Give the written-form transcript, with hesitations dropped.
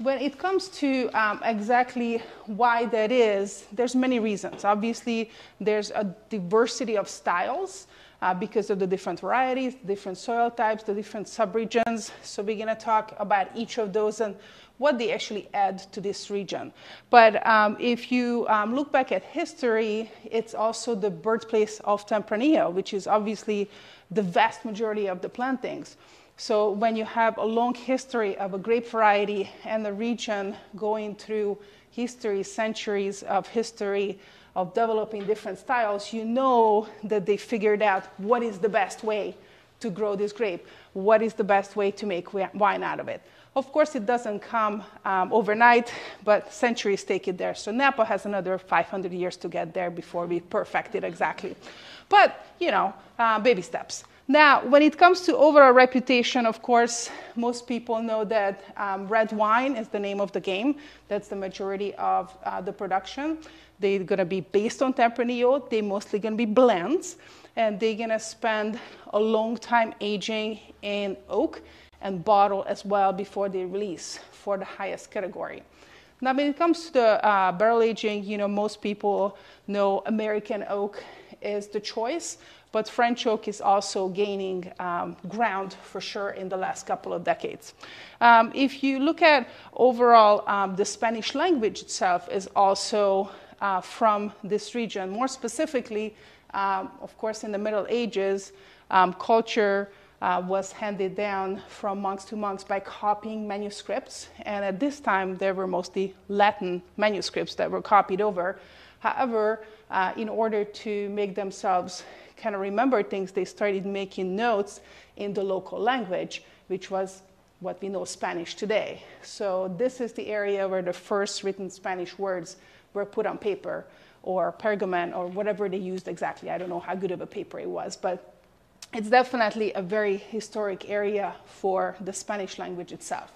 When it comes to exactly why that is, there's many reasons. Obviously, there's a diversity of styles because of the different varieties, different soil types, the different subregions. So we're going to talk about each of those and what they actually add to this region. But if you look back at history, it's also the birthplace of Tempranillo, which is obviously the vast majority of the plantings. So when you have a long history of a grape variety and the region going through history, centuries of history of developing different styles, you know that they figured out what is the best way to grow this grape, what is the best way to make wine out of it. Of course, it doesn't come overnight, but centuries take it there. So Napa has another 500 years to get there before we perfect it exactly. But, you know, baby steps. Now, when it comes to overall reputation, of course, most people know that red wine is the name of the game. That's the majority of the production. They're going to be based on Tempranillo. They're mostly going to be blends. And they're going to spend a long time aging in oak and bottle as well before they release for the highest category. Now, when it comes to the barrel aging, you know, most people know American oak is the choice, but French oak is also gaining ground for sure in the last couple of decades. If you look at overall, the Spanish language itself is also from this region. More specifically, of course, in the Middle Ages, culture was handed down from monks to monks by copying manuscripts. And at this time, there were mostly Latin manuscripts that were copied over. However, in order to make themselves kind of remember things, they started making notes in the local language, which was what we know Spanish today. So this is the area where the first written Spanish words were put on paper or pergament or whatever they used exactly. I don't know how good of a paper it was, but it's definitely a very historic area for the Spanish language itself.